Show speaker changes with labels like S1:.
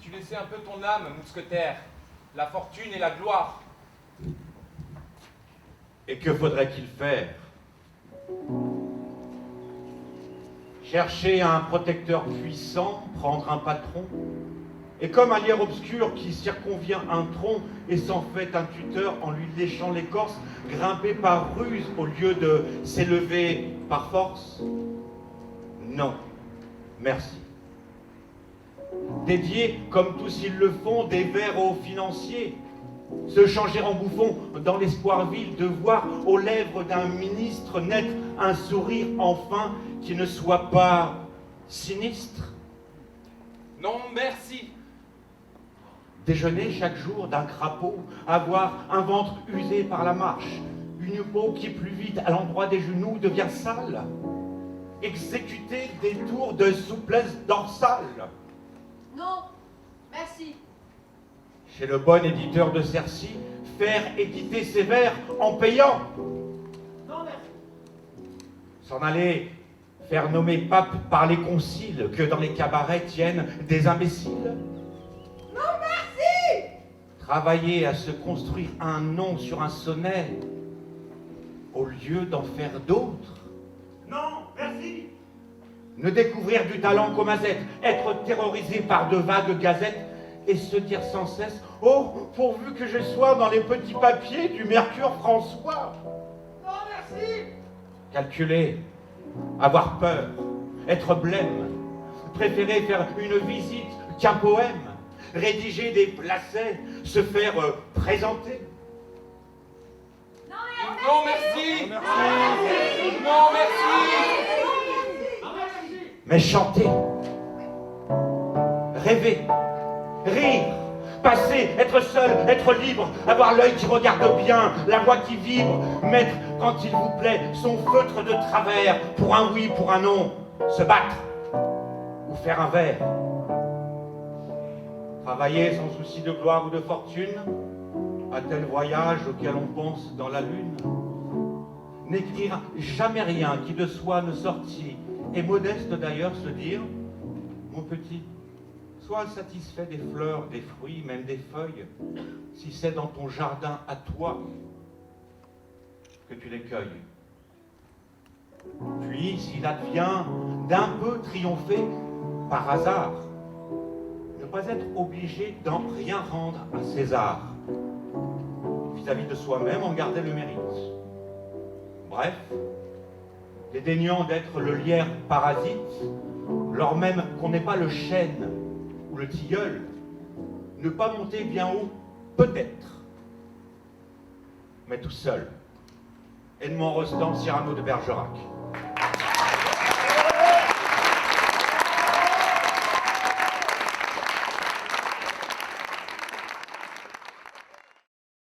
S1: tu laissais un peu ton âme, mousquetaire, la fortune et la gloire.
S2: Et que faudrait-il faire? Chercher un protecteur puissant, prendre un patron, et comme un lierre obscur qui circonvient un tronc et s'en fait un tuteur en lui léchant l'écorce, grimper par ruse au lieu de s'élever par force? Non, merci. Dédier, comme tous ils le font, des vers aux financiers, se changer en bouffon dans l'espoir vil de voir aux lèvres d'un ministre naître un sourire enfin qui ne soit pas sinistre.
S1: Non, merci.
S2: Déjeuner chaque jour d'un crapaud, avoir un ventre usé par la marche, une peau qui plus vite à l'endroit des genoux devient sale, exécuter des tours de souplesse dorsale.
S3: Non, merci.
S2: Chez le bon éditeur de Cercy, faire éditer ses vers en payant.
S3: Non, merci.
S2: S'en aller faire nommer pape par les conciles que dans les cabarets tiennent des imbéciles.
S3: Non, merci.
S2: Travailler à se construire un nom sur un sonnet au lieu d'en faire d'autres.
S4: Non, merci.
S2: Ne découvrir du talent qu'aux mazettes, être terrorisé par de vagues gazettes et se dire sans cesse « Oh, pourvu que je sois dans les petits papiers du Mercure François !»
S3: Non, merci.
S2: Calculer, avoir peur, être blême, préférer faire une visite qu'un poème, rédiger des placets, se faire présenter.
S3: Non,
S1: Non, merci.
S3: merci.
S1: Non, merci.
S2: Mais chanter, rêver, rire, passer, être seul, être libre, avoir l'œil qui regarde bien, la voix qui vibre, mettre, quand il vous plaît, son feutre de travers, pour un oui, pour un non, se battre, ou faire un vers. Travailler sans souci de gloire ou de fortune, à tel voyage auquel on pense dans la lune. N'écrire jamais rien qui de soi ne sortit, et modeste d'ailleurs se dire, mon petit, sois satisfait des fleurs, des fruits, même des feuilles, si c'est dans ton jardin à toi que tu les cueilles. Puis, s'il advient d'un peu triompher par hasard, ne pas être obligé d'en rien rendre à César, vis-à-vis de soi-même en garder le mérite. Bref, dédaignant d'être le lierre parasite, lors même qu'on n'est pas le chêne ou le tilleul, ne pas monter bien haut, peut-être, mais tout seul. Edmond Rostand, Cyrano de Bergerac.